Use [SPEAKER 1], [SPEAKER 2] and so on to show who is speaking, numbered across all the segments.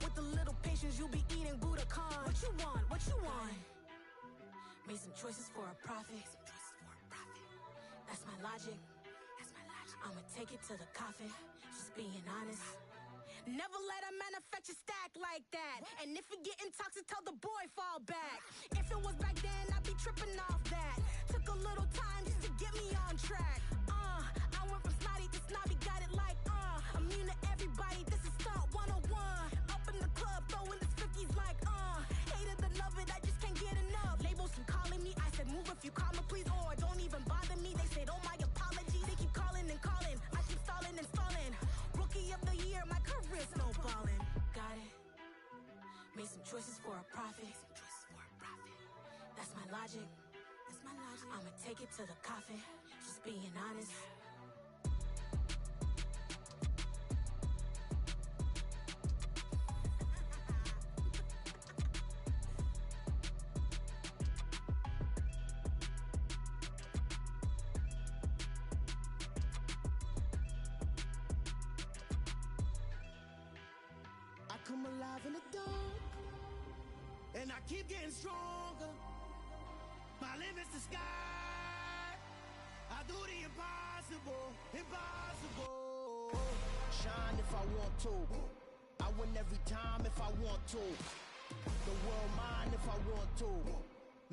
[SPEAKER 1] With a little patience, you'll be eating Budokan. What you want? What you want? Made some choices for a profit. That's my logic. I'ma take it to the coffin. Just being honest. Never let a manufacture stack like that. And if it getting toxic, tell the boy fall back. If it was back then, I'd be tripping off that. Took a little time just to get me on track. I went from snotty to snobby, got it like immune to everybody, this is stunt 101. Up in the club, throwing this 50s like hate it or love it, I just can't get enough. Labels keep calling me, I said move if you call me please, or don't even bother me. They said oh my apology, they keep calling and calling. I keep stalling and stalling. Rookie of the year, my career's snowballing. Got it. Made some choices for a profit. That's my logic. I'ma take it to the coffin. Just being honest.
[SPEAKER 2] I come alive in the dark, and I keep getting stronger. My limit's the sky. I do the impossible, impossible.
[SPEAKER 3] Shine if I want to. I win every time if I want to. The world mine if I want to.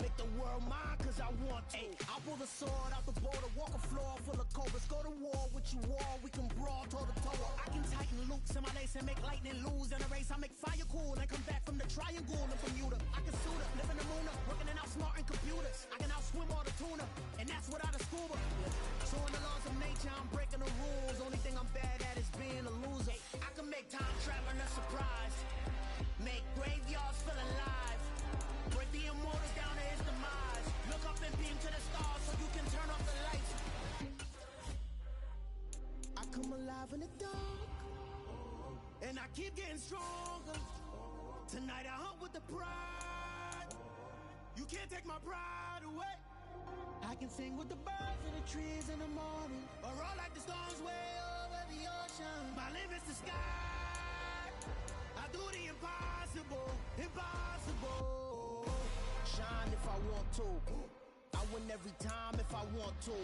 [SPEAKER 3] Make the world mine cause I want to. I pull the sword out the border, walk a floor full of cobras. Go to war with you all, we can brawl toe to toe.
[SPEAKER 2] I can tighten loops in my lace and make lightning lose in a race. I make fire cool and come back from the triangle in Bermuda. I can suit up, live in the moon up, working and outsmarting computers. I can outswim all the tuna, and that's without a scuba. So in the laws of nature, I'm breaking the rules. Only thing I'm bad at is being a loser. I can make time traveling a surprise. Make graveyards feel alive. Break the immortals down to his demise. Look up and beam to the stars so you can turn off the lights.
[SPEAKER 3] I come alive in the dark,
[SPEAKER 2] and I keep getting stronger. Tonight I hunt with the pride. You can't take my pride away. I can sing with the birds and the trees in the morning, or roll like the storms way over the ocean. My limit's the sky. I do the impossible, impossible.
[SPEAKER 3] shine if I want to. I win every time if I want to.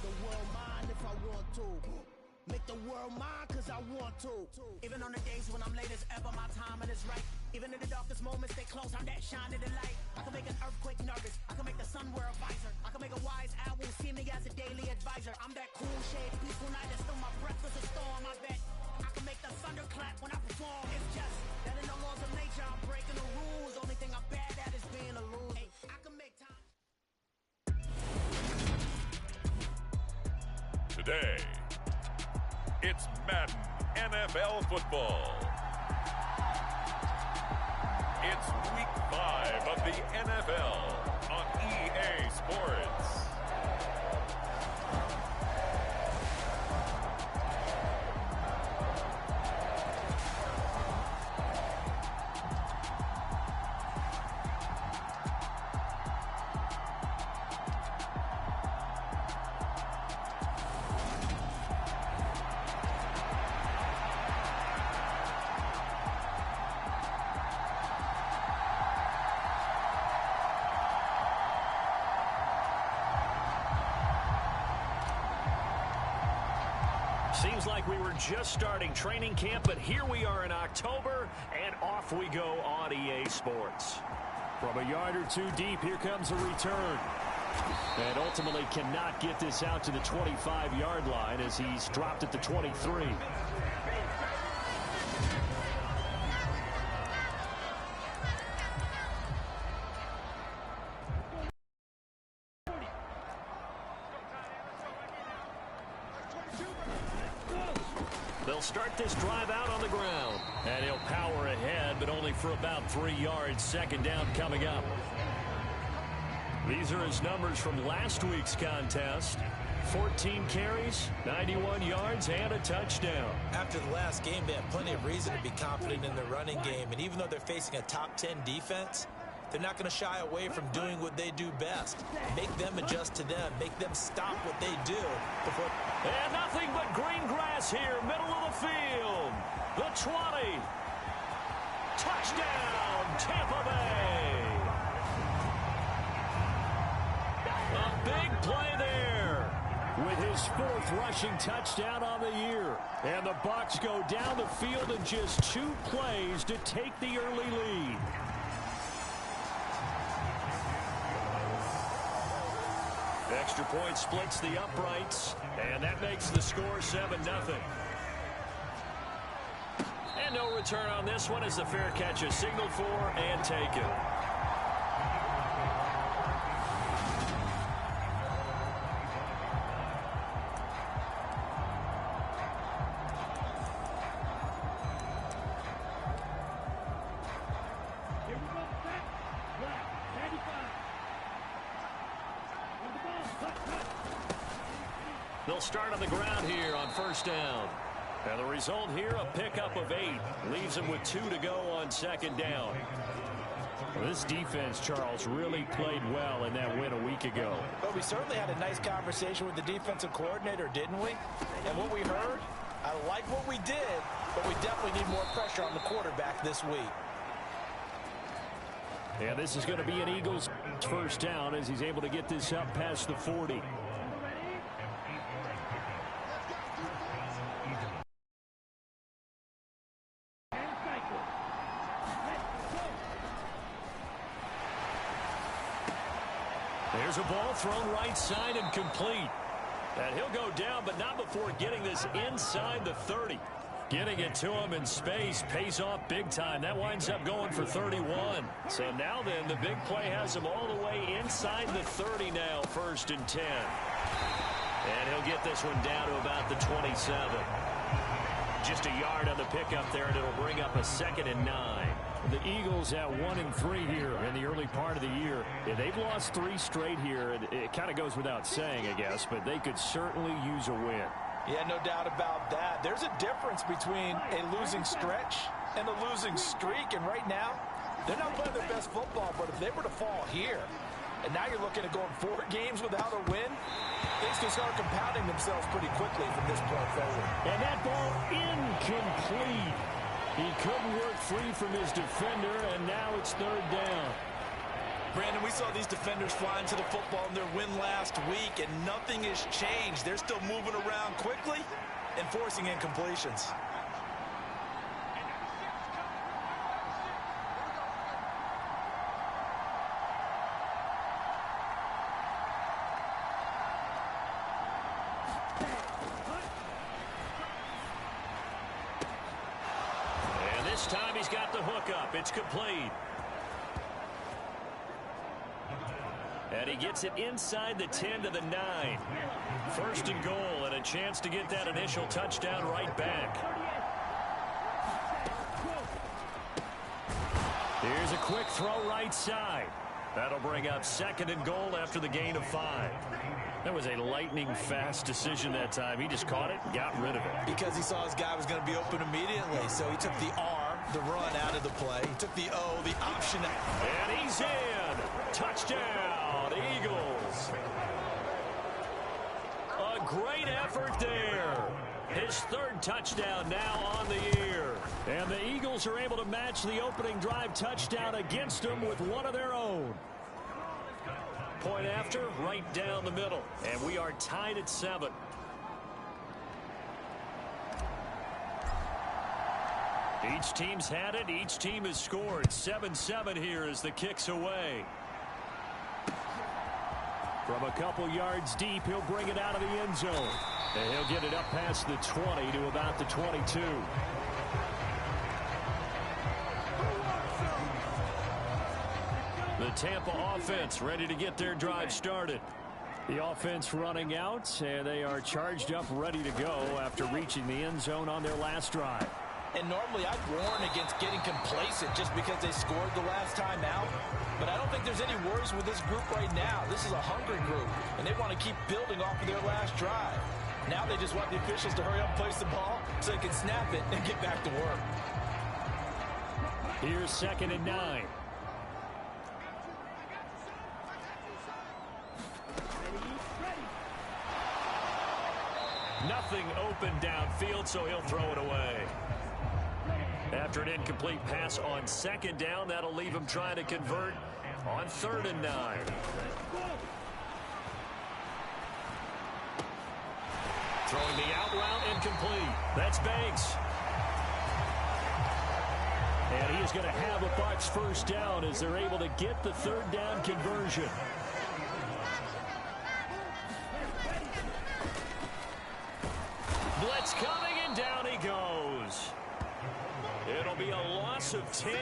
[SPEAKER 3] The world mine if I want to. Make the world mine cause I want to.
[SPEAKER 2] Even on the days when I'm late as ever, my timing is right. Even in the darkest moments, stay close, I'm that shining the light. I can make an earthquake nervous, I can make the sun wear a visor. I can make a wise owl see me as a daily advisor. I'm that cool shade, peaceful night, and still my breath is a storm. I bet I can make the thunder clap when I perform. It's just that in the laws of nature, I'm breaking the rules. Only thing I'm bad at is being a loser. I can make time.
[SPEAKER 4] Today, it's Madden NFL football. It's week 5 of the NFL on EA Sports.
[SPEAKER 5] Seems like we were just starting training camp, but here we are in October, and off we go on EA Sports. From a yard or two deep, here comes a return. And ultimately cannot get this out to the 25-yard line as he's dropped at the 23. They'll start this drive out on the ground. And he'll power ahead, but only for about 3 yards. Second down coming up. These are his numbers from last week's contest. 14 carries, 91 yards, and a touchdown.
[SPEAKER 6] After the last game, they have plenty of reason to be confident in their running game. And even though they're facing a top 10 defense, they're not going to shy away from doing what they do best. Make them adjust to them. Make them stop what they do before.
[SPEAKER 5] And nothing but green grass here, middle of the field. The 20, Touchdown, Tampa Bay. A big play there with his 4th rushing touchdown on the year. And the Bucs go down the field in just 2 plays to take the early lead. Extra point splits the uprights, and that makes the score 7-0. And no return on this one as the fair catch is signaled for and taken. They'll start on the ground here on 1st down. And the result here, a pickup of 8. Leaves them with 2 to go on 2nd down. Well, this defense, Charles, really played well in that win a week ago.
[SPEAKER 6] But we certainly had a nice conversation with the defensive coordinator, didn't we? And what we heard, I like what we did, but we definitely need more pressure on the quarterback this week.
[SPEAKER 5] Yeah, this is going to be an Eagles 1st down as he's able to get this up past the 40. There's a ball thrown right side and complete. And he'll go down, but not before getting this inside the 30. Getting it to him in space pays off big time. That winds up going for 31. So now then, the big play has him all the way inside the 30 now, 1st and 10. And he'll get this one down to about the 27. Just a yard on the pickup there, and it'll bring up a 2nd and 9. The Eagles at 1-3 here in the early part of the year. Yeah, they've lost 3 straight here. It kind of goes without saying, I guess, but they could certainly use a win.
[SPEAKER 6] Yeah, no doubt about that. There's a difference between a losing stretch and a losing streak, and right now, they're not playing their best football, but if they were to fall here, and now you're looking at going 4 games without a win, things can start compounding themselves pretty quickly from this point forward.
[SPEAKER 5] And that ball incomplete. He couldn't work free from his defender, and now it's 3rd down.
[SPEAKER 6] Brandon, we saw these defenders flying to the football in their win last week, and nothing has changed. They're still moving around quickly and forcing incompletions.
[SPEAKER 5] And this time he's got the hook up. It's complete. And he gets it inside the 10 to the 9. 1st and goal, and a chance to get that initial touchdown right back. Here's a quick throw right side. That'll bring up 2nd and goal after the gain of 5. That was a lightning-fast decision that time. He just caught it and got rid of it.
[SPEAKER 6] Because he saw his guy was going to be open immediately, so he took the R, the run, out of the play. He took the O, the option.
[SPEAKER 5] And he's in. Touchdown, Eagles. A great effort there. His 3rd touchdown now on the year. And the Eagles are able to match the opening drive touchdown against them with one of their own. Point after, right down the middle. And we are tied at 7. Each team's had it. Each team has scored. 7-7 here as the kick's away. From a couple yards deep, he'll bring it out of the end zone. And he'll get it up past the 20 to about the 22. The Tampa offense ready to get their drive started. The offense running out, and they are charged up, ready to go after reaching the end zone on their last drive.
[SPEAKER 6] And normally I'd warn against getting complacent just because they scored the last time out. But I don't think there's any worries with this group right now. This is a hungry group, and they want to keep building off of their last drive. Now they just want the officials to hurry up and place the ball so they can snap it and get back to work.
[SPEAKER 5] Here's 2nd and 9. Nothing open downfield, so he'll throw it away. After an incomplete pass on 2nd down, that'll leave him trying to convert on 3rd and 9. Throwing the out route incomplete. That's Banks. And he is going to have a Bucs first down as they're able to get the 3rd down conversion. Blitz coming, and down he goes. It'll be a loss of 10,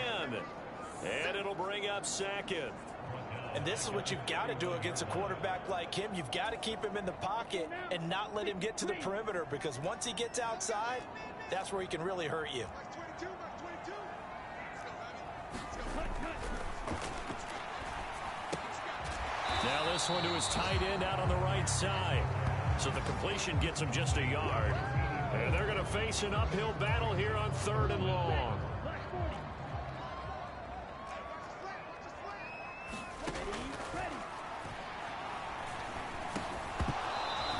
[SPEAKER 5] and it'll bring up 2nd.
[SPEAKER 6] And this is what you've got to do against a quarterback like him. You've got to keep him in the pocket and not let him get to the perimeter, because once he gets outside, that's where he can really hurt you.
[SPEAKER 5] Now this one to his tight end out on the right side. So the completion gets him just a yard. And they're going to face an uphill battle here on 3rd and long.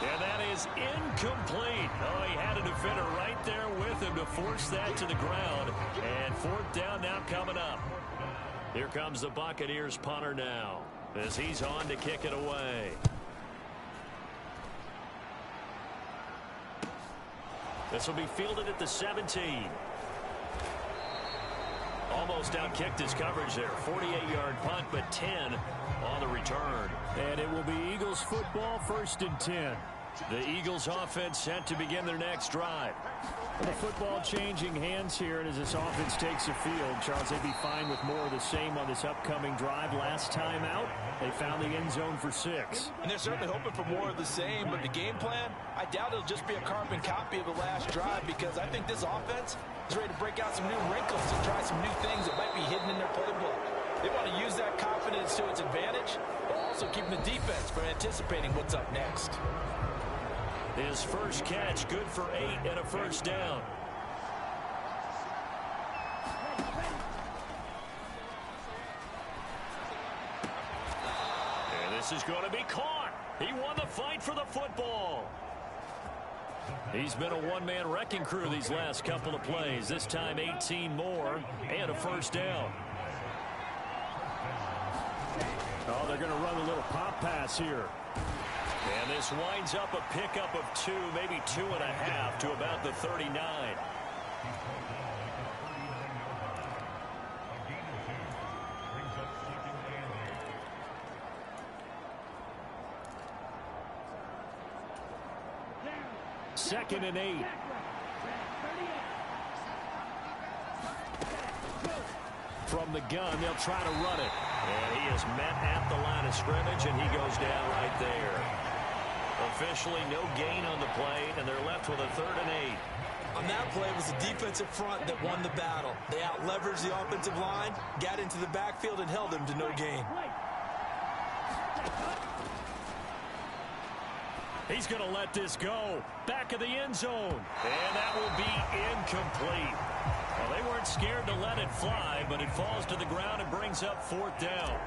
[SPEAKER 5] And that is incomplete. Oh, he had a defender right there with him to force that to the ground. And 4th down now coming up. Here comes the Buccaneers punter now, as he's on to kick it away. This will be fielded at the 17. Almost outkicked his coverage there. 48-yard punt, but 10 on the return.
[SPEAKER 2] And it will be Eagles football, 1st and 10.
[SPEAKER 5] The Eagles offense set to begin their next drive.
[SPEAKER 2] The football changing hands here, and as this offense takes the field, Charles, they'd be fine with more of the same on this upcoming drive. Last time out, they found the end zone for 6.
[SPEAKER 6] And they're certainly hoping for more of the same, but the game plan, I doubt it'll just be a carbon copy of the last drive, because I think this offense is ready to break out some new wrinkles and try some new things that might be hidden in their playbook. They want to use that confidence to its advantage, but also keeping the defense from anticipating what's up next.
[SPEAKER 5] His first catch, good for 8 and a first down. And this is going to be caught. He won the fight for the football. He's been a one-man wrecking crew these last couple of plays. This time 18 more and a first down.
[SPEAKER 2] Oh, they're going to run a little pop pass here.
[SPEAKER 5] And this winds up a pickup of 2, maybe 2.5 to about the 39.
[SPEAKER 2] Second and 8.
[SPEAKER 5] From the gun, they'll try to run it. And he is met at the line of scrimmage, and he goes down right there. Officially no gain on the play, and they're left with a 3rd and 8.
[SPEAKER 6] On that play, it was the defensive front that won the battle. They out-leveraged the offensive line, got into the backfield, and held him to no gain.
[SPEAKER 5] He's going to let this go. Back of the end zone. And that will be incomplete. Well, they weren't scared to let it fly, but it falls to the ground and brings up 4th down.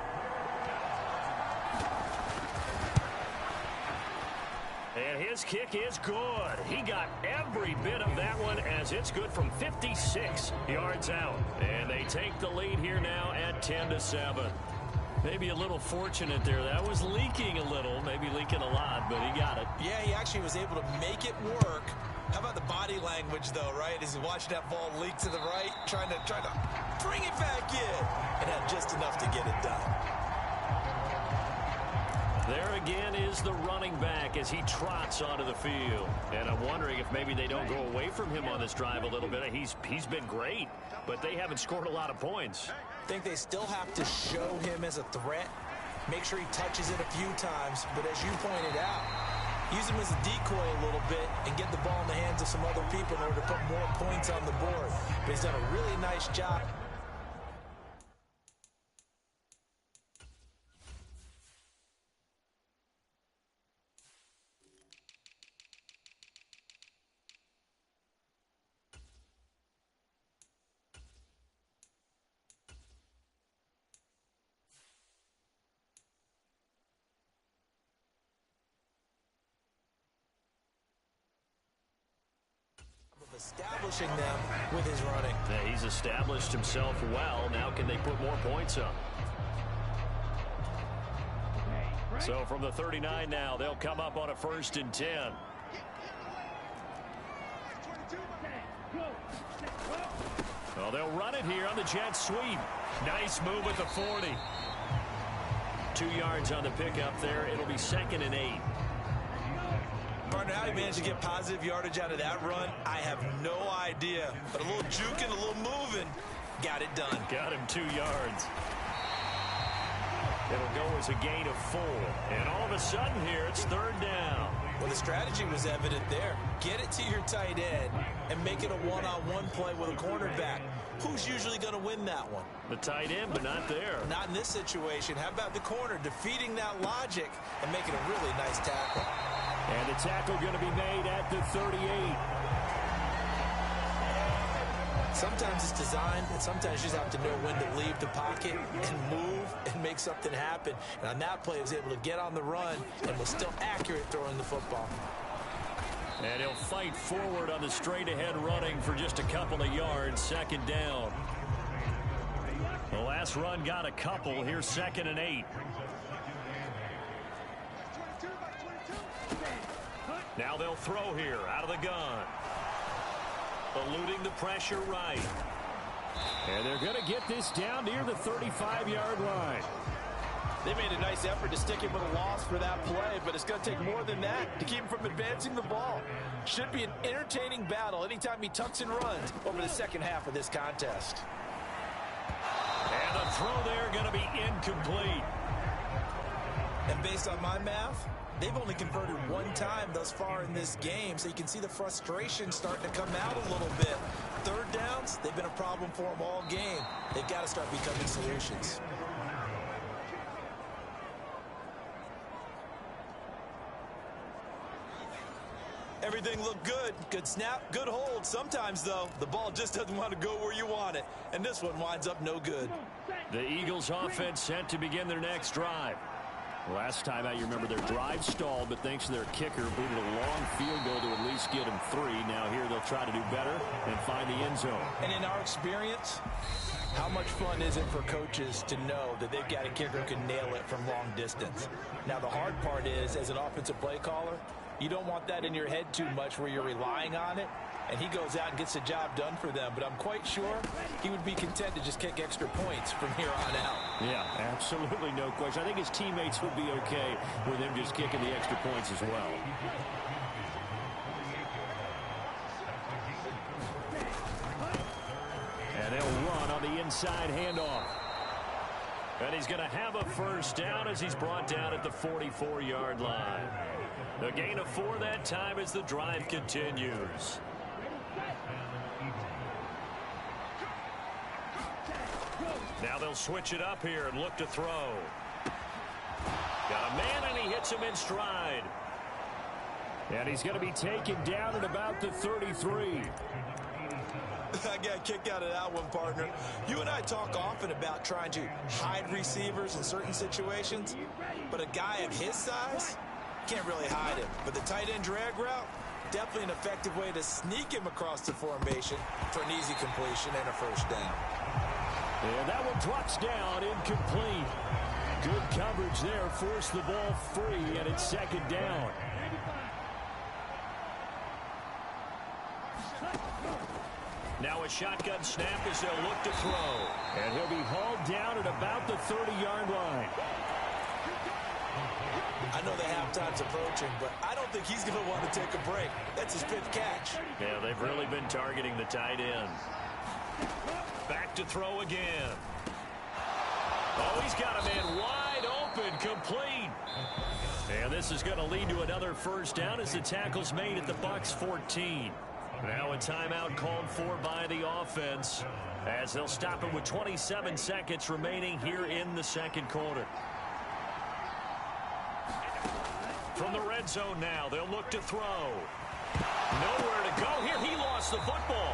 [SPEAKER 5] And his kick is good. He got every bit of that one, as it's good from 56 yards out. And they take the lead here now at 10-7. Maybe a little fortunate there. That was leaking a little, maybe leaking a lot, but he got it.
[SPEAKER 6] Yeah, he actually was able to make it work. How about the body language, though, right? As he watched that ball leak to the right, trying to bring it back in, and had just enough to get it done.
[SPEAKER 5] There again is the running back as he trots onto the field. And I'm wondering if maybe they don't go away from him on this drive a little bit. He's been great, but they haven't scored a lot of points.
[SPEAKER 6] I think they still have to show him as a threat, make sure he touches it a few times, but as you pointed out, use him as a decoy a little bit and get the ball in the hands of some other people in order to put more points on the board. But he's done a really nice job. establishing them with his running.
[SPEAKER 5] Yeah, he's established himself well. Now can they put more points up? So from the 39 now, they'll come up on a 1st and 10. Well, they'll run it here on the jet sweep. Nice move at the 40. 2 yards on the pickup there. It'll be 2nd and 8.
[SPEAKER 6] Partner, how he managed to get positive yardage out of that run, I have no idea. But a little juking, a little moving, got it done.
[SPEAKER 5] Got him 2 yards. It'll go as a gain of 4. And all of a sudden here, it's 3rd down.
[SPEAKER 6] Well, the strategy was evident there. Get it to your tight end and make it a one-on-one play with a cornerback. Who's usually going to win that one?
[SPEAKER 5] The tight end, but not there.
[SPEAKER 6] Not in this situation. How about the corner defeating that logic and making a really nice tackle?
[SPEAKER 5] And the tackle going to be made at the 38.
[SPEAKER 6] Sometimes it's designed, and sometimes you just have to know when to leave the pocket and move and make something happen. And on that play, he was able to get on the run and was still accurate throwing the football.
[SPEAKER 5] And he'll fight forward on the straight-ahead running for just a couple of yards. 2nd down. The last run got a couple. Here's 2nd and 8. Now they'll throw here out of the gun. Eluding the pressure right. And they're going to get this down near the 35-yard line.
[SPEAKER 7] They made a nice effort to stick him with a loss for that play, but it's going to take more than that to keep him from advancing the ball. Should be an entertaining battle anytime he tucks and runs over the second half of this contest.
[SPEAKER 5] And the throw there going to be incomplete.
[SPEAKER 6] And based on my math, they've only converted 1 time thus far in this game, so you can see the frustration starting to come out a little bit. 3rd downs, they've been a problem for them all game. They've got to start becoming solutions. Everything looked good. Good snap, good hold. Sometimes, though, the ball just doesn't want to go where you want it. And this one winds up no good.
[SPEAKER 5] The Eagles offense set to begin their next drive. Last time out, you remember their drive stalled, but thanks to their kicker, booted a long field goal to at least get them 3. Now here they'll try to do better and find the end zone.
[SPEAKER 6] And in our experience, how much fun is it for coaches to know that they've got a kicker who can nail it from long distance? Now the hard part is, as an offensive play caller, you don't want that in your head too much where you're relying on it, and he goes out and gets the job done for them. But I'm quite sure he would be content to just kick extra points from here on out.
[SPEAKER 5] Yeah, absolutely no question. I think his teammates would be okay with him just kicking the extra points as well. And they'll run on the inside handoff. And he's going to have a 1st down as he's brought down at the 44-yard line. The gain of 4 that time as the drive continues. Now they'll switch it up here and look to throw. Got a man, and he hits him in stride. And he's going to be taken down at about the 33.
[SPEAKER 6] I got kicked out of that one, partner. You and I talk often about trying to hide receivers in certain situations, but a guy of his size can't really hide it. But the tight end drag route, definitely an effective way to sneak him across the formation for an easy completion and a 1st down.
[SPEAKER 5] And that one drops down, incomplete. Good coverage there, forced the ball free, and it's 2nd down. Now a shotgun snap as they'll look to throw. And he'll be hauled down at about the 30-yard line.
[SPEAKER 6] I know the halftime's approaching, but I don't think he's going to want to take a break. That's his 5th catch.
[SPEAKER 5] Yeah, they've really been targeting the tight end. Back to throw again. Oh, he's got a man wide open, complete. And this is going to lead to another 1st down as the tackle's made at the Bucs 14. Now a timeout called for by the offense as they'll stop it with 27 seconds remaining here in the 2nd quarter. From the red zone now, they'll look to throw. Nowhere to go here. He lost the football.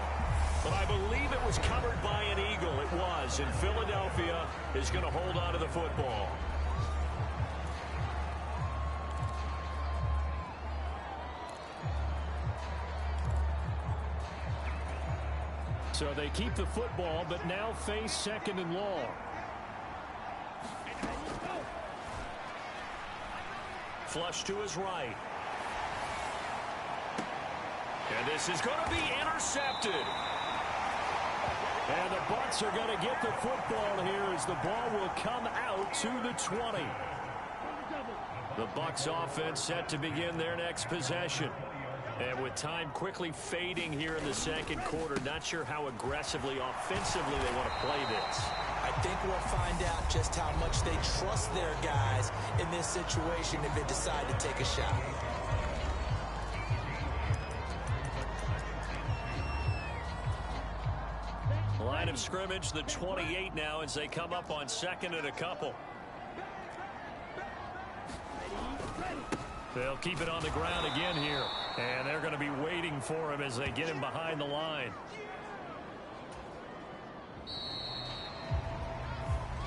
[SPEAKER 5] But I believe it was covered by an Eagle. It was. And Philadelphia is going to hold on to the football. So they keep the football, but now face second and long. Flush to his right. And this is going to be intercepted. And the Bucs are going to get the football here as the ball will come out to the 20. The Bucs offense set to begin their next possession. And with time quickly fading here in the second quarter, not sure how aggressively, offensively they want to play this.
[SPEAKER 6] I think we'll find out just how much they trust their guys in this situation if they decide to take a shot.
[SPEAKER 5] Line of scrimmage, the 28 now as they come up on second and a couple. They'll keep it on the ground again here. And they're going to be waiting for him as they get him behind the line.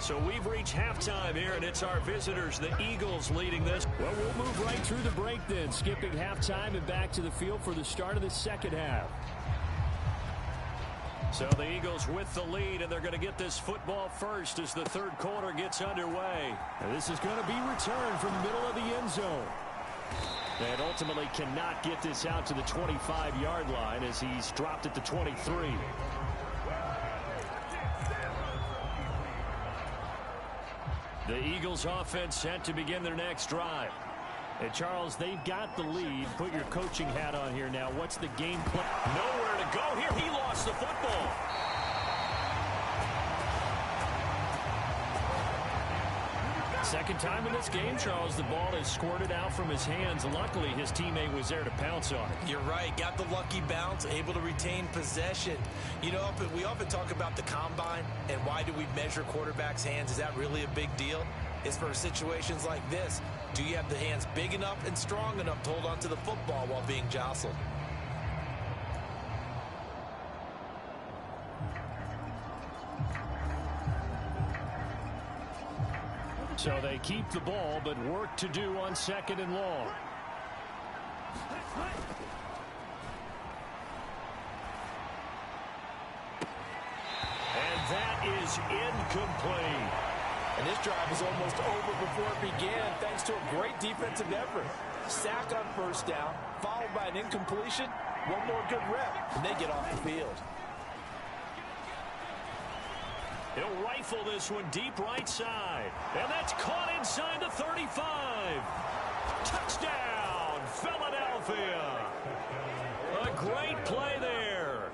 [SPEAKER 5] So we've reached halftime here, and it's our visitors, the Eagles, leading this. Well, we'll move right through the break then, skipping halftime and back to the field for the start of the second half. So the Eagles with the lead, and they're going to get this football first as the third quarter gets underway. And this is going to be returned from the middle of the end zone. And ultimately cannot get this out to the 25-yard line as he's dropped at the 23. The Eagles offense set to begin their next drive. And Charles, they've got the lead. Put your coaching hat on here now. What's the game plan? Nowhere to go here. He lost the football. Second time in this game, Charles, the ball is squirted out from his hands. Luckily, his teammate was there to pounce on it.
[SPEAKER 6] You're right. Got the lucky bounce, able to retain possession. You know, we often talk about the combine and why do we measure quarterbacks' hands. Is that really a big deal? It's for situations like this. Do you have the hands big enough and strong enough to hold on to the football while being jostled?
[SPEAKER 5] So they keep the ball, but work to do on second and long. And that is incomplete.
[SPEAKER 7] And this drive is almost over before it began thanks to a great defensive effort. Sack on first down, followed by an incompletion. One more good rep, and they get off the field.
[SPEAKER 5] He'll rifle this one deep right side. And that's caught inside the 35. Touchdown, Philadelphia. A great play there.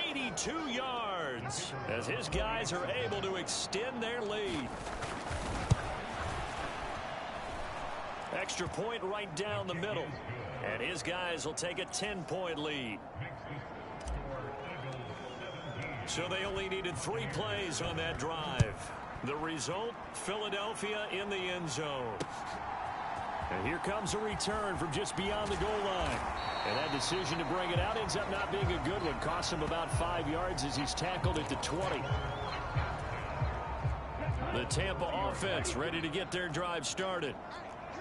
[SPEAKER 5] 82 yards as his guys are able to extend their lead. Extra point right down the middle. And his guys will take a 10-point lead. So they only needed 3 plays on that drive. The result, Philadelphia in the end zone. And here comes a return from just beyond the goal line. And that decision to bring it out ends up not being a good one. Costs him about 5 yards as he's tackled at the 20. The Tampa offense ready to get their drive started.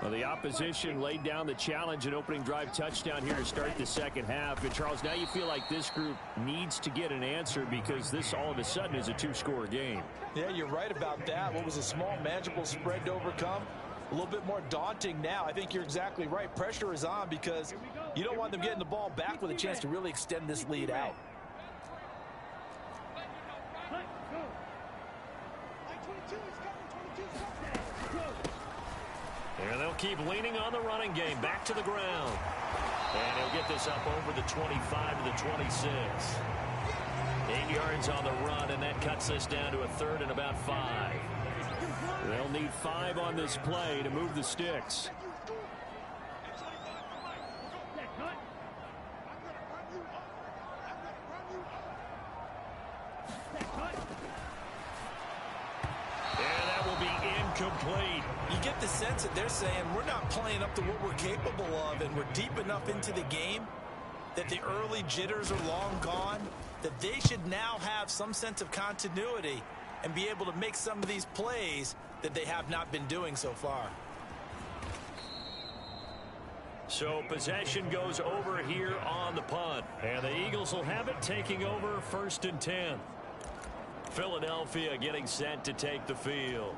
[SPEAKER 5] Well, the opposition laid down the challenge and opening drive touchdown here to start the second half. And, Charles, now you feel like this group needs to get an answer because this all of a sudden is a 2-score game.
[SPEAKER 7] Yeah, you're right about that. What was a small, manageable spread to overcome, a little bit more daunting now. I think you're exactly right. Pressure is on because you don't want them getting the ball back with a chance to really extend this lead out.
[SPEAKER 5] And they'll keep leaning on the running game. Back to the ground. And he'll get this up over the 25 to the 26. 8 yards on the run, and that cuts this down to a third and about 5. They'll need 5 on this play to move the sticks. And that will be incomplete.
[SPEAKER 6] You get the sense that they're saying we're not playing up to what we're capable of, and we're deep enough into the game that the early jitters are long gone, that they should now have some sense of continuity and be able to make some of these plays that they have not been doing so far.
[SPEAKER 5] So possession goes over here on the punt. And the Eagles will have it, taking over 1st and 10. Philadelphia getting set to take the field.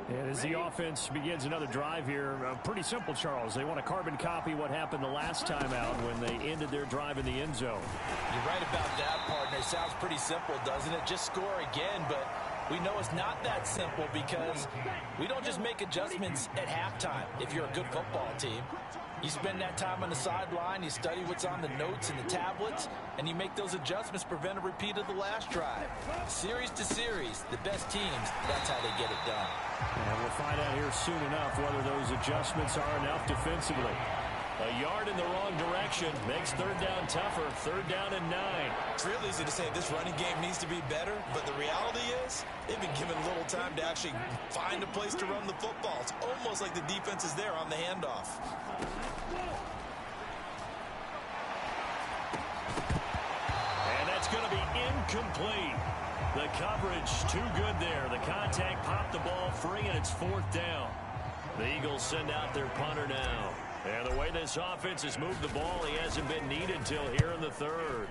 [SPEAKER 8] And as the offense begins another drive here, pretty simple, Charles. They want to carbon copy what happened the last time out when they ended their drive in the end zone.
[SPEAKER 6] You're right about that, partner. It sounds pretty simple, doesn't it? Just score again, but we know it's not that simple because we don't just make adjustments at halftime if you're a good football team. You spend that time on the sideline, you study what's on the notes and the tablets, and you make those adjustments to prevent a repeat of the last drive. Series to series, the best teams, that's how they get it done.
[SPEAKER 8] And we'll find out here soon enough whether those adjustments are enough defensively.
[SPEAKER 5] A yard in the wrong direction makes 3rd down tougher. 3rd down and 9.
[SPEAKER 6] It's real easy to say this running game needs to be better, but the reality is they've been given little time to actually find a place to run the football. It's almost like the defense is there on the handoff.
[SPEAKER 5] And that's going to be incomplete. The coverage too good there. The contact popped the ball free, and it's 4th down. The Eagles send out their punter now. And the way this offense has moved the ball, he hasn't been needed till here in the 3rd.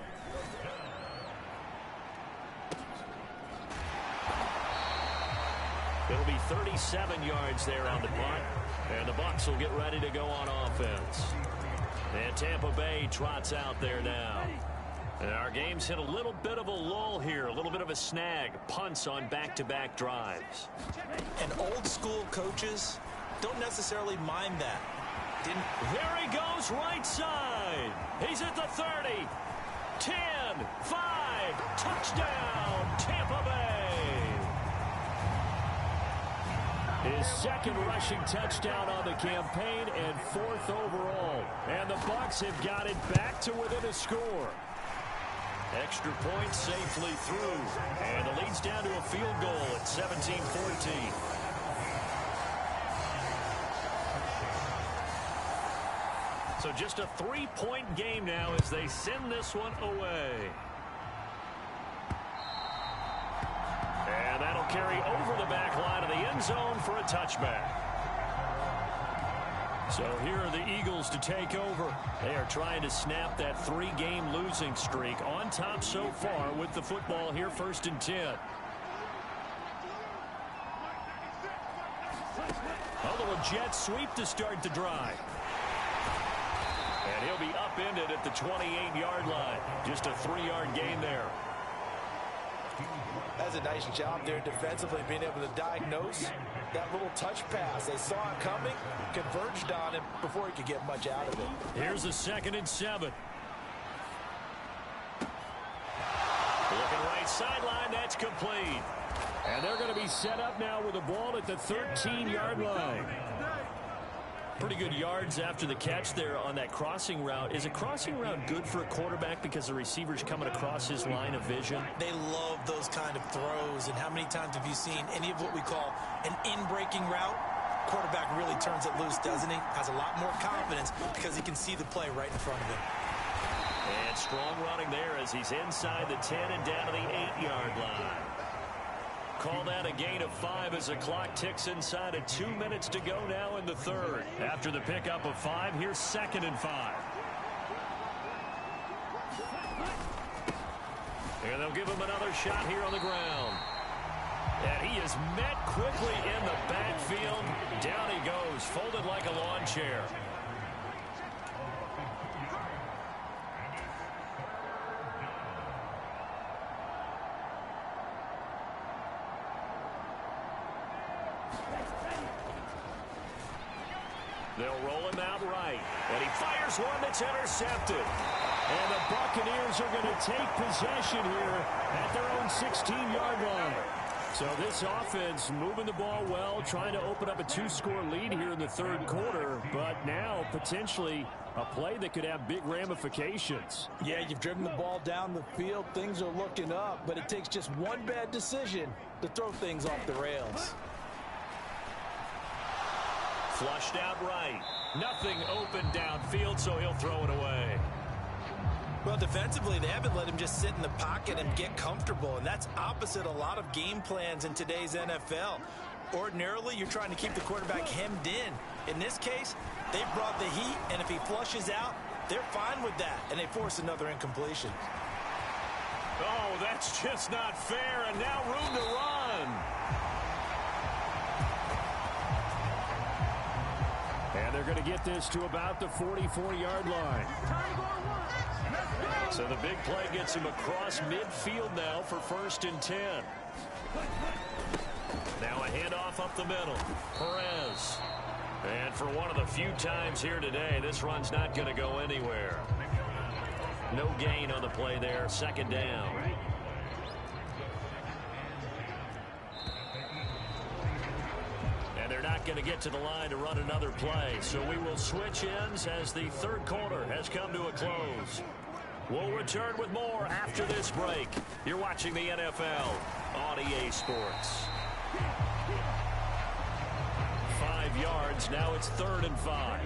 [SPEAKER 5] It'll be 37 yards there on the punt. And the Bucs will get ready to go on offense. And Tampa Bay trots out there now. And our game's hit a little bit of a lull here, a little bit of a snag. Punts on back-to-back drives.
[SPEAKER 6] And old-school coaches don't necessarily mind that.
[SPEAKER 5] There he goes, right side. He's at the 30. 10, 5, touchdown, Tampa Bay. His 2nd rushing touchdown on the campaign and 4th overall. And the Bucs have got it back to within a score. Extra point safely through. And the lead's down to a field goal at 17-14. So just a 3-point game now as they send this one away. And that'll carry over the back line of the end zone for a touchback. So here are the Eagles to take over. They are trying to snap that 3-game losing streak, on top so far with the football here, 1st and 10. A little jet sweep to start the drive. And he'll be upended at the 28-yard line. Just a 3-yard gain there.
[SPEAKER 6] That's a nice job there defensively, being able to diagnose that little touch pass. They saw it coming, converged on him before he could get much out of it.
[SPEAKER 5] Here's a 2nd and 7. Looking right sideline, that's complete.
[SPEAKER 8] And they're going to be set up now with the ball at the 13-yard line.
[SPEAKER 5] Pretty good yards after the catch there on that crossing route. Is a crossing route good for a quarterback because the receiver's coming across his line of vision?
[SPEAKER 6] They love those kind of throws. And how many times have you seen any of what we call an in-breaking route? Quarterback really turns it loose, doesn't he? Has a lot more confidence because he can see the play right in front of him.
[SPEAKER 5] And strong running there as he's inside the 10 and down to the 8-yard line. Call that a gain of 5 as the clock ticks inside of 2 minutes to go now in the 3rd. After the pickup of 5, here's 2nd and 5. And they'll give him another shot here on the ground. And he is met quickly in the backfield. Down he goes, folded like a lawn chair. They'll roll him out right. And he fires one that's intercepted. And the Buccaneers are going to take possession here at their own 16-yard line. So this offense moving the ball well, trying to open up a 2-score lead here in the 3rd quarter. But now potentially a play that could have big ramifications.
[SPEAKER 7] Yeah, you've driven the ball down the field. Things are looking up. But it takes just one bad decision to throw things off the rails.
[SPEAKER 5] Flushed out right. Nothing open downfield, so he'll throw it away.
[SPEAKER 6] Well, defensively, they haven't let him just sit in the pocket and get comfortable, and that's opposite a lot of game plans in today's NFL. Ordinarily, you're trying to keep the quarterback hemmed in. In this case, They brought the heat, and if he flushes out, they're fine with that, and they force another incompletion.
[SPEAKER 5] Oh, that's just not fair, and now room to run. And they're going to get this to about the 44-yard line. So the big play gets him across midfield now for 1st and 10. Now a handoff up the middle. Perez. And for one of the few times here today, this run's not going to go anywhere. No gain on the play there. 2nd down. And they're not going to get to the line to run another play. So we will switch ends as the 3rd quarter has come to a close. We'll return with more after this break. You're watching the NFL on EA Sports. 5 yards. Now it's 3rd and 5.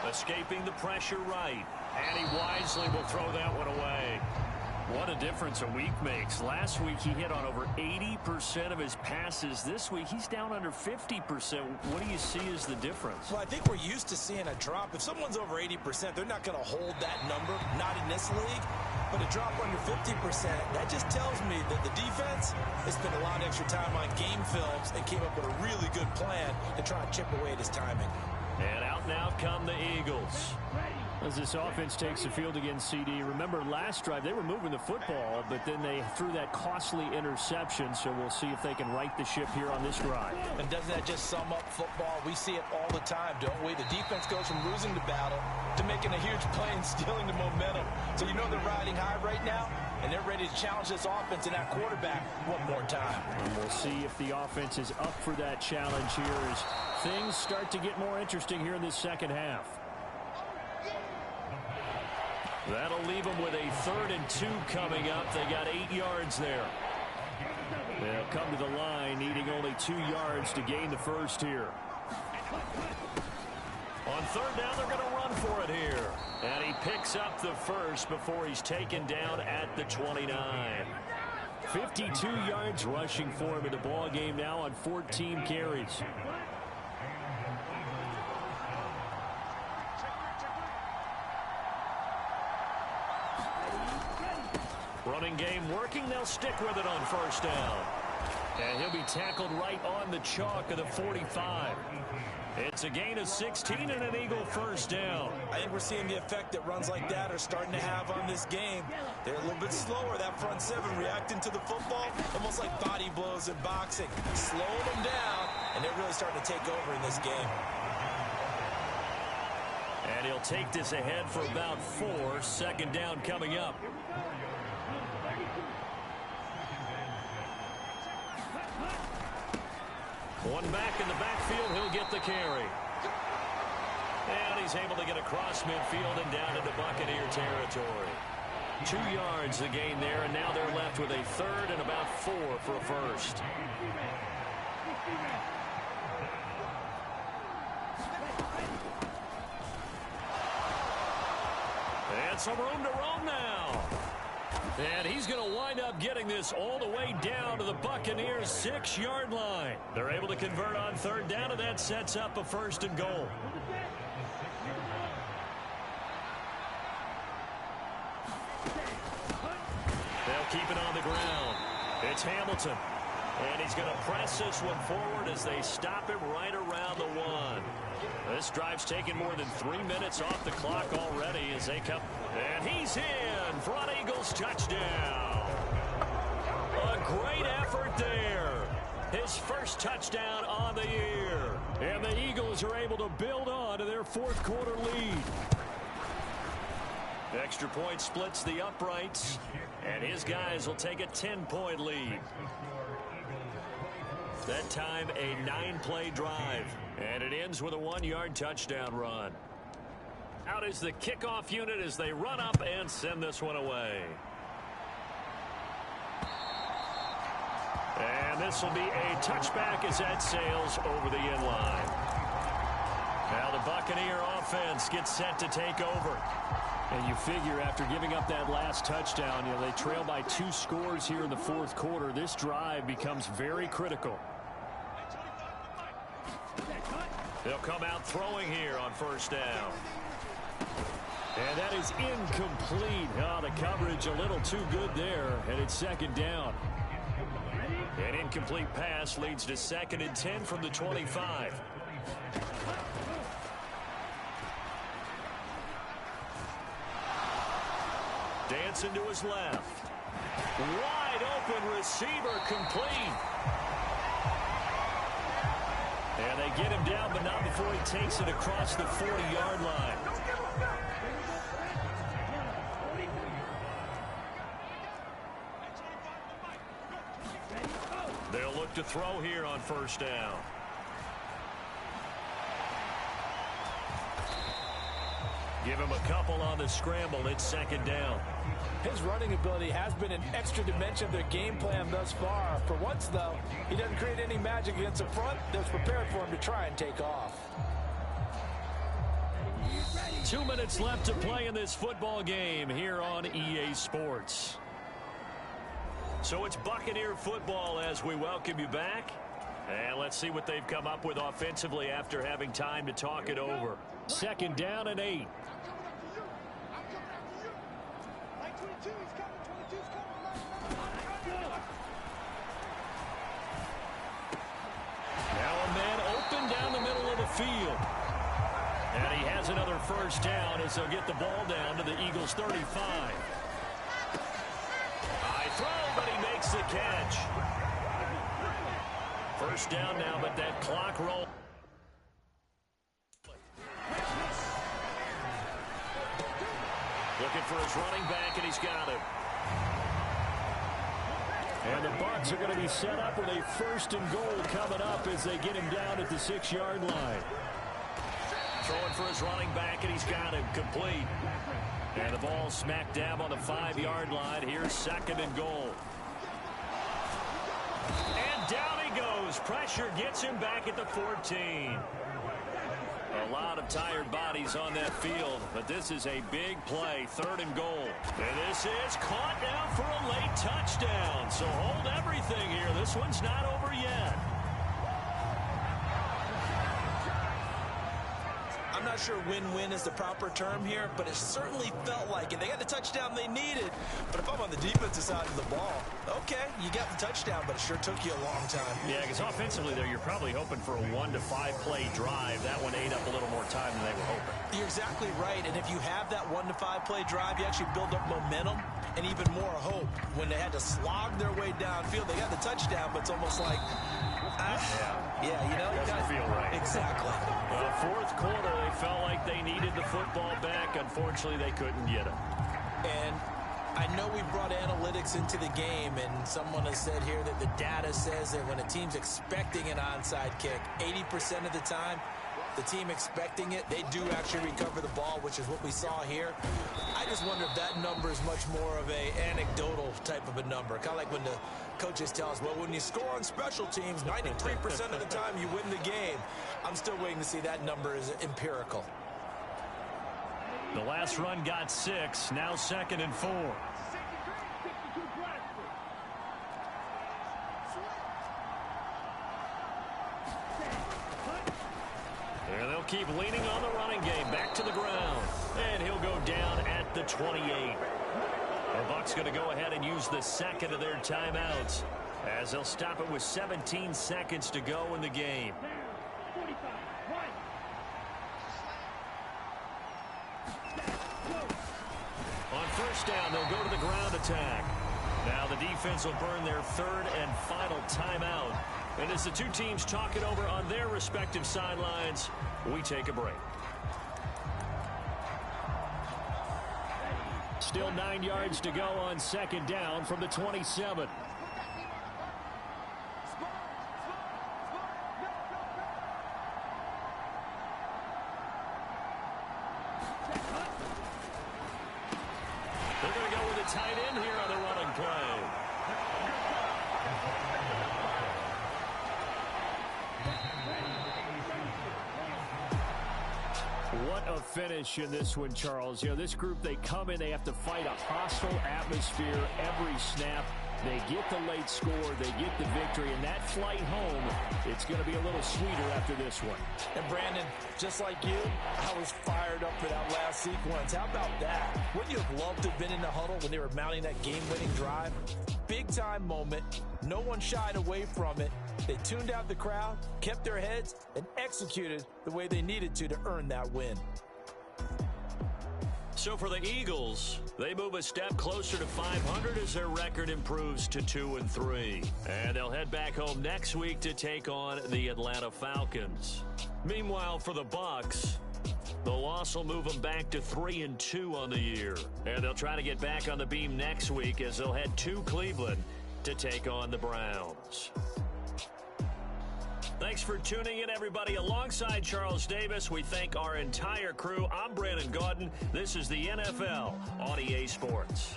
[SPEAKER 5] Escaping the pressure right. And he wisely will throw that one away. What a difference a week makes. Last week he hit on over 80% of his passes. This week he's down under 50%. What do you see as the difference?
[SPEAKER 6] Well, I think we're used to seeing a drop. If someone's over 80%, they're not going to hold that number, not in this league. But a drop under 50%, that just tells me that the defense has spent a lot of extra time on game films and came up with a really good plan to try and chip away at his timing.
[SPEAKER 5] And out now come the Eagles.
[SPEAKER 8] As this offense takes the field against CD, remember last drive they were moving the football, but then they threw that costly interception, so we'll see if they can right the ship here on this drive.
[SPEAKER 6] And doesn't that just sum up football? We see it all the time, don't we? The defense goes from losing the battle to making a huge play and stealing the momentum. So you know they're riding high right now, and they're ready to challenge this offense and that quarterback one more time.
[SPEAKER 8] And we'll see if the offense is up for that challenge here as things start to get more interesting here in this 2nd half.
[SPEAKER 5] That'll leave them with a 3rd and 2 coming up. They got 8 yards there. They'll come to the line, needing only 2 yards to gain the first here. On 3rd down, they're going to run for it here. And he picks up the first before he's taken down at the 29. 52 yards rushing for him in the ball game now on 14 carries. Running game working. They'll stick with it on 1st down. And he'll be tackled right on the chalk of the 45. It's a gain of 16 and an Eagle 1st down.
[SPEAKER 6] I think we're seeing the effect that runs like that are starting to have on this game. They're a little bit slower, that front 7, reacting to the football, almost like body blows in boxing. Slowing them down, and they're really starting to take over in this game.
[SPEAKER 5] And he'll take this ahead for about 4. 2nd down coming up. One back in the backfield, he'll get the carry. And he's able to get across midfield and down into Buccaneer territory. 2 yards the gain there, and now they're left with a 3rd and about 4 for a first. And some room to roam now. And he's going to wind up getting this all the way down to the Buccaneers' 6-yard line. They're able to convert on 3rd down, and that sets up a 1st and goal. They'll keep it on the ground. It's Hamilton. And he's going to press this one forward as they stop him right around the 1. This drive's taken more than 3 minutes off the clock already as they come. And he's in. Front Eagles touchdown. A great effort there. His first touchdown on the year. And the Eagles are able to build on to their 4th quarter lead. Extra point splits the uprights. And his guys will take a 10-point lead. That time a 9-play drive. And it ends with a 1-yard touchdown run. Out is the kickoff unit as they run up and send this one away. And this will be a touchback as that sails over the end line. Now the Buccaneer offense gets set to take over.
[SPEAKER 8] And you figure after giving up that last touchdown, they trail by 2 scores here in the fourth quarter. This drive becomes very critical. They'll come out throwing here on first down. And that is incomplete. Oh, the coverage a little too good there, and it's second down. An incomplete pass leads to 2nd and 10 from the 25. Dancing to his left. Wide open receiver, complete. And they get him down, but not before he takes it across the 40-yard line. They'll look to throw here on first down. Give him a couple on the scramble. It's second down.
[SPEAKER 6] His running ability has been an extra dimension of their game plan thus far. For once, though, he doesn't create any magic against the front that's prepared for him to try and take off.
[SPEAKER 8] 2 minutes left to play in this football game here on EA Sports. So it's Buccaneer football as we welcome you back. And let's see what they've come up with offensively after having time to talk it over. Second down and 8. Now a man open down the middle of the field. And he has another first down as they'll get the ball down to the Eagles' 35. High throw, but he makes the catch. First down now, but that clock roll. Looking for his running back, and he's got him. And the Bucs are going to be set up with a 1st and goal coming up as they get him down at the 6-yard line. Throwing for his running back, and he's got him complete. And the ball smack dab on the 5-yard line. Here's 2nd and goal. And down he goes. Pressure gets him back at the 14. A lot of tired bodies on that field, but this is a big play. 3rd and goal. And this is caught now for a late touchdown. So hold everything here. This one's not over yet.
[SPEAKER 6] I'm not sure win-win is the proper term here, but it certainly felt like it. They got the touchdown they needed, but if I'm on the defensive side of the ball, okay, you got the touchdown, but it sure took you a long time.
[SPEAKER 8] Yeah, because offensively there, you're probably hoping for a 1 to 5 play drive. That one ate up a little more time than they were hoping.
[SPEAKER 6] You're exactly right, and if you have that 1 to 5 play drive, you actually build up momentum and even more hope. When they had to slog their way downfield, they got the touchdown, but it's almost like, yeah, you know,
[SPEAKER 8] doesn't feel right.
[SPEAKER 6] Exactly.
[SPEAKER 8] Well, fourth quarter, they felt like they needed the football back. Unfortunately, they couldn't get it.
[SPEAKER 6] And I know we brought analytics into the game, and someone has said here that the data says that when a team's expecting an onside kick, 80% of the time, the team expecting it, they do actually recover the ball, which is what we saw here. I just wonder if that number is much more of a anecdotal type of a number. Kind of like when the coaches tell us, well, when you score on special teams, 93% of the time you win the game. I'm still waiting to see that number is empirical.
[SPEAKER 8] The last run got 6, now 2nd and 4. And they'll keep leaning on the running game. Back to the ground. And he'll go down at the 28. The Bucs going to go ahead and use the 2nd of their timeouts as they'll stop it with 17 seconds to go in the game. On first down, they'll go to the ground attack. Now the defense will burn their 3rd and final timeout. And as the two teams talk it over on their respective sidelines, we take a break. Still 9 yards to go on 2nd down from the 27. They're going to go with a tight end here on the running play.
[SPEAKER 5] What a finish in this one, Charles. You know, this group, they come in, they have to fight a hostile atmosphere every snap. They get the late score, they get the victory, and that flight home, it's going to be a little sweeter after this one.
[SPEAKER 6] And Brandon, just like you, I was fired up for that last sequence. How about that? Wouldn't you have loved to have been in the huddle when they were mounting that game-winning drive? Big-time moment. No one shied away from it. They tuned out the crowd, kept their heads, and executed the way they needed to earn that win.
[SPEAKER 8] So for the Eagles, they move a step closer to 500 as their record improves to 2-3. And they'll head back home next week to take on the Atlanta Falcons. Meanwhile, for the Bucs, the loss will move them back to 3-2 on the year. And they'll try to get back on the beam next week as they'll head to Cleveland to take on the Browns. Thanks for tuning in, everybody. Alongside Charles Davis, we thank our entire crew. I'm Brandon Gaudin. This is the NFL on EA Sports.